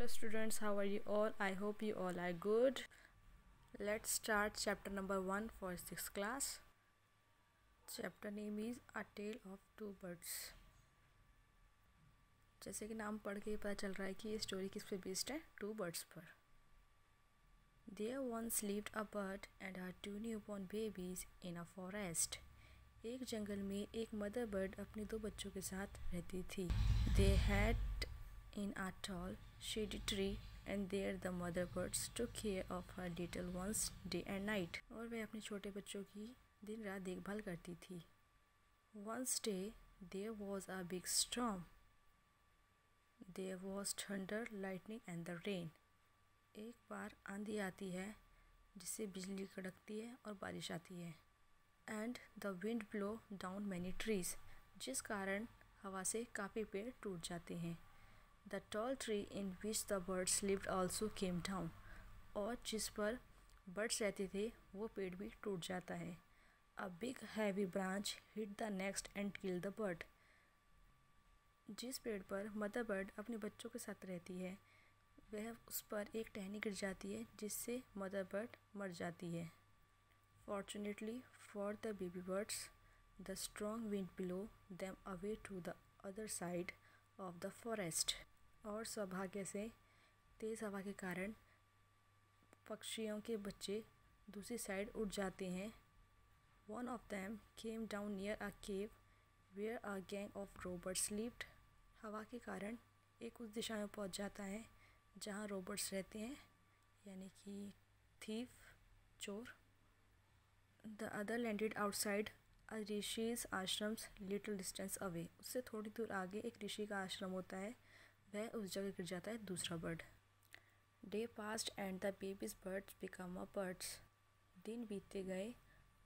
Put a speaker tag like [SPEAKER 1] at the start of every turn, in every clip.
[SPEAKER 1] Hello students, how are you all? I hope you all are good. Let's start chapter number 1 for 6th class. Chapter name is A Tale of Two Birds. जैसे कि नाम पढ़ के पता चल रहा है कि ये स्टोरी किस पे बेस्ड है, टू बर्ड्स पर. There once lived a bird and her two newborn babies in a forest. एक जंगल में एक मदर बर्ड अपने दो बच्चों के साथ रहती थी. They had in a tall shady tree and there the mother birds took care of her little ones day and night. और वह अपने छोटे बच्चों की दिन रात देखभाल करती थी. One day there was a big storm. There was thunder, lightning and the rain. एक बार आंधी आती है जिससे बिजली कड़कती है और बारिश आती है. And the wind blow down many trees, जिस कारण हवा से काफ़ी पेड़ टूट जाते हैं. The tall tree in which the birds lived also came down. और जिस पर बर्ड्स रहते थे वो पेड़ भी टूट जाता है. A big heavy branch hit the nest and killed the bird. जिस पेड़ पर मदर बर्ड अपने बच्चों के साथ रहती है वह उस पर एक टहनी गिर जाती है जिससे मदर बर्ड मर जाती है. Fortunately for the baby birds, the strong wind blew them away to the other side of the forest. और सौभाग्य से तेज़ हवा के कारण पक्षियों के बच्चे दूसरी साइड उड़ जाते हैं. One of them came down near a cave where a gang of robbers lived. हवा के कारण एक उस दिशा में पहुंच जाता है जहां रोबर्ट्स रहते हैं, यानी कि थीफ, चोर. The other landed outside a ऋषि's ashrams little distance away. उससे थोड़ी दूर आगे एक ऋषि का आश्रम होता है, वह उस जगह गिर जाता है दूसरा bird. Day passed and the baby's birds became a birds. दिन बीतते गए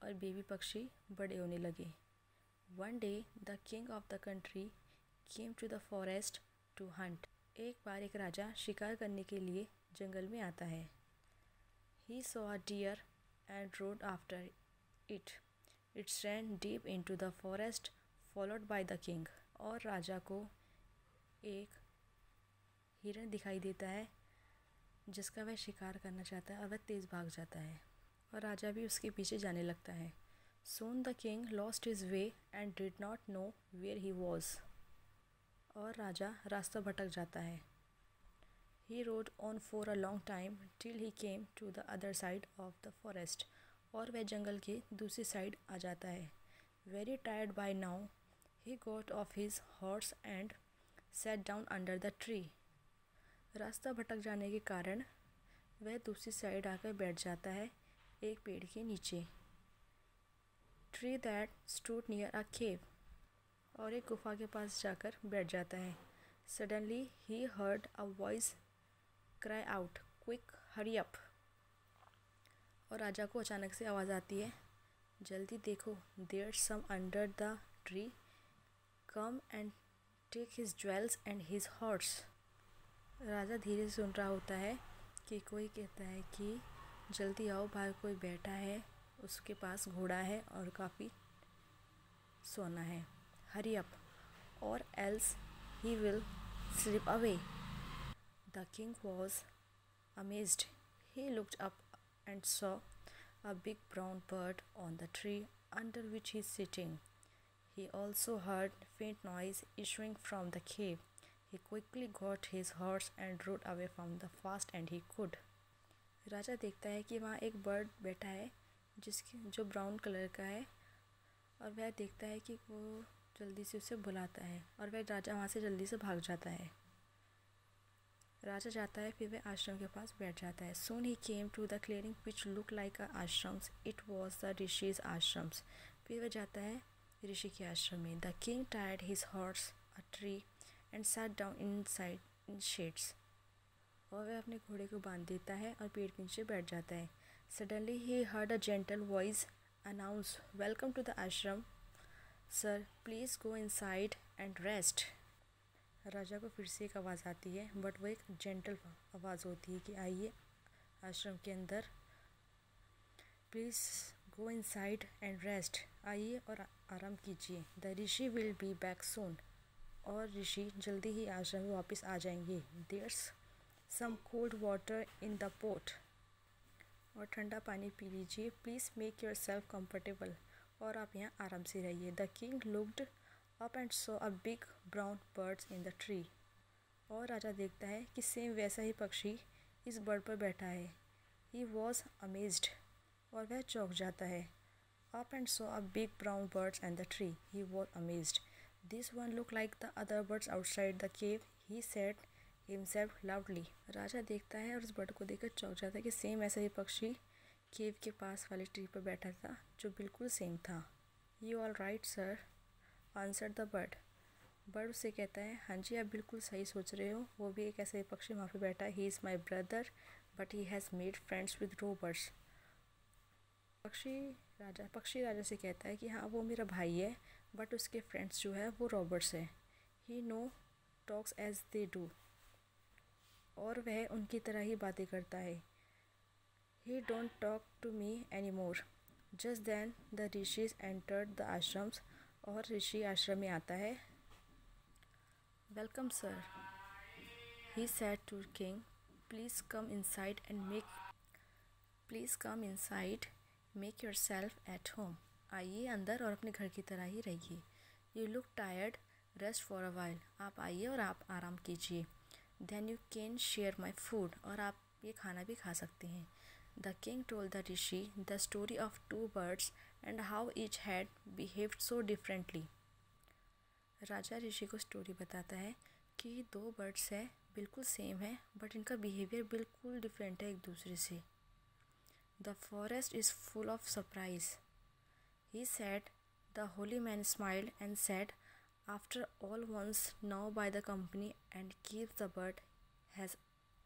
[SPEAKER 1] और बेबी पक्षी बड़े होने लगे. One day the king of the country came to the forest to hunt. एक बार एक राजा शिकार करने के लिए जंगल में आता है. He saw a deer and rode after it. It ran deep into the forest followed by the king. और राजा को एक हिरण दिखाई देता है जिसका वह शिकार करना चाहता है और वह तेज़ भाग जाता है और राजा भी उसके पीछे जाने लगता है. Soon the king lost his way and did not know where he was. और राजा रास्ता भटक जाता है. He rode on for a long time till he came to the other side of the forest. और वह जंगल के दूसरी साइड आ जाता है. Very tired by now, he got off his horse and sat down under the tree. रास्ता भटक जाने के कारण वह दूसरी साइड आकर बैठ जाता है एक पेड़ के नीचे. Tree that stood near a cave. और एक गुफा के पास जाकर बैठ जाता है. Suddenly he heard a voice cry out, "Quick, hurry up!" और राजा को अचानक से आवाज़ आती है, जल्दी देखो, there's some under the tree. Come and take his jewels and his horse. राजा धीरे से सुन रहा होता है कि कोई कहता है कि जल्दी आओ, बाहर कोई बैठा है, उसके पास घोड़ा है और काफ़ी सोना है. Hurry up, or else he will slip away. The king was amazed. He looked up and saw a big brown bird on the tree under which he is sitting. He also heard faint noise issuing from the cave. He quickly got his horse and rode away from the fast and he could. राजा देखता है कि वहाँ एक bird बैठा है जो brown colour का है और वह देखता है कि वो जल्दी से उसे बुलाता है और वह राजा वहाँ से जल्दी से भाग जाता है. राजा जाता है, फिर वह आश्रम के पास बैठ जाता है. Soon he came to the clearing which looked like a ashrams. It was the ऋषि's ashrams. फिर वह जाता है ऋषि के आश्रम में. The king tied his horse a tree and sat down inside in shades. और वह अपने घोड़े को बांध देता है और पेड़ के नीचे बैठ जाता है. Suddenly he heard a gentle voice announce, "Welcome to the ashram. Sir, please go inside and rest." राजा को फिर से एक आवाज़ आती है, बट वो एक जेंटल आवाज़ होती है कि आइए आश्रम के अंदर, please go inside and rest. आइए और आराम कीजिए. The Rishi will be back soon. और ऋषि जल्दी ही आश्रम में वापस आ जाएंगे. There's some cold water in the pot. और ठंडा पानी पी लीजिए. Please make yourself comfortable. और आप यहाँ आराम से रहिए. The king looked up and saw a big brown bird in the tree. और राजा देखता है कि सेम वैसा ही पक्षी इस बर्ड पर बैठा है. He was amazed. और वह चौंक जाता है. Up and saw a big brown bird in the tree. He was amazed. This one looked like the other birds outside the cave. He said himself loudly. राजा देखता है और उस बर्ड को देखकर चौंक जाता है कि सेम ऐसा ही पक्षी केव के पास वाले ट्री पर बैठा था जो बिल्कुल सेम था. You all right, sir? Answered the bird. Bird उससे कहता है, हाँ जी आप बिल्कुल सही सोच रहे हो. वो भी एक ऐसा ही पक्षी वहाँ पे बैठा है. He is my brother, but he has made friends with robbers. पक्षी राजा से कहता है कि हाँ वो मेरा भाई है, बट उसके फ्रेंड्स जो है वो रॉबर्स है. He no talks as they do. और वह उनकी तरह ही बातें करता है. He don't talk to me anymore. Just then the rishis entered the ashrams. और ऋषि आश्रम में आता है. Welcome, sir. He said to king, please come inside make yourself at home. आइए अंदर और अपने घर की तरह ही रहिए. You look tired. Rest for a while. आप आइए और आप आराम कीजिए. Then you can share my food. और आप ये खाना भी खा सकते हैं. The king told the rishi the story of two birds and how each had behaved so differently. राजा ऋषि को स्टोरी बताता है कि दो बर्ड्स है बिल्कुल सेम है बट इनका बिहेवियर बिल्कुल डिफरेंट है एक दूसरे से. The forest is full of surprise. He said. The holy man smiled and said, after all once now by the company and keep the bird has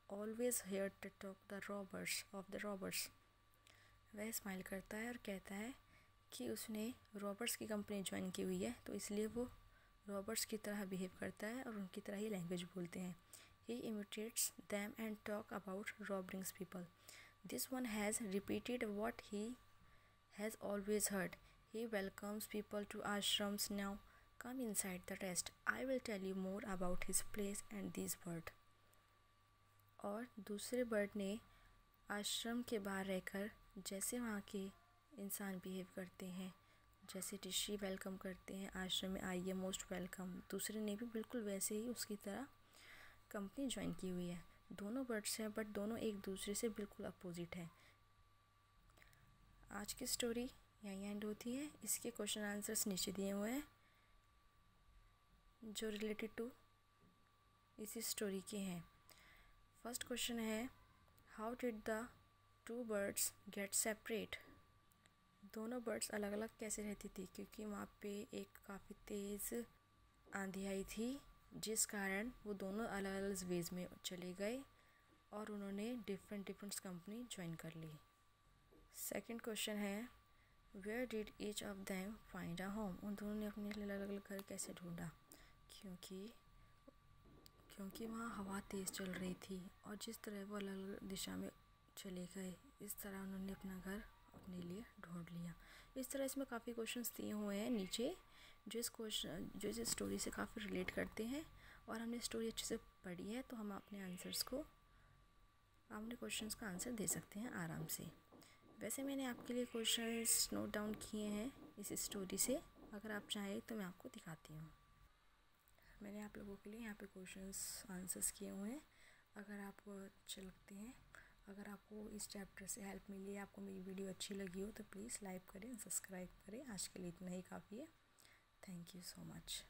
[SPEAKER 1] always here to talk the robbers. वह smile करता है और कहता है कि उसने robbers की company join की हुई है तो इसलिए वो रॉबर्ट्स की तरह बिहेव करता है और उनकी तरह ही लैंग्वेज बोलते हैं. He imitates them and talk about robbings people. This one has repeated what he has always heard. He welcomes people to ashrams now. Come inside the test. I will tell you more about his place and this bird. और दूसरे bird ने आश्रम के बाहर रहकर जैसे वहाँ के इंसान बिहेव करते हैं, जैसे ऋषि वेलकम करते हैं आश्रम में, आइए मोस्ट वेलकम, दूसरे ने भी बिल्कुल वैसे ही उसकी तरह कंपनी ज्वाइन की हुई है. दोनों बर्ड्स हैं बट दोनों एक दूसरे से बिल्कुल अपोजिट है. आज की स्टोरी यहीं एंड होती है. इसके क्वेश्चन आंसर्स नीचे दिए हुए हैं जो रिलेटेड टू इसी स्टोरी के हैं. फर्स्ट क्वेश्चन है, how did the two birds gate separate. दोनों बर्ड्स अलग अलग कैसे रहती थी, क्योंकि वहाँ पे एक काफ़ी तेज़ आंधी आई थी जिस कारण वो दोनों अलग अलग वेज में चले गए और उन्होंने डिफरेंट कंपनी ज्वाइन कर ली. सेकंड क्वेश्चन है, where did each of them find a home. उन दोनों ने अपने लिए अलग अलग घर कैसे ढूंढा, क्योंकि वहाँ हवा तेज़ चल रही थी और जिस तरह वो अलग अलग दिशा में चले गए इस तरह उन्होंने अपना घर अपने लिए ढूंढ लिया. इस तरह इसमें काफ़ी क्वेश्चंस दिए हुए हैं नीचे जो इस स्टोरी से काफ़ी रिलेट करते हैं और हमने स्टोरी अच्छे से पढ़ी है तो हम अपने क्वेश्चंस का आंसर दे सकते हैं आराम से. वैसे मैंने आपके लिए क्वेश्चंस नोट डाउन किए हैं इस स्टोरी से. अगर आप चाहें तो मैं आपको दिखाती हूँ. मैंने आप लोगों के लिए यहाँ पे क्वेश्चंस आंसर्स किए हुए हैं. अगर आपको अच्छे लगते हैं, अगर आपको इस चैप्टर से हेल्प मिली, आपको मेरी वीडियो अच्छी लगी हो तो प्लीज़ लाइक करें, सब्सक्राइब करें. आज के लिए इतना ही काफ़ी है. Thank you so much.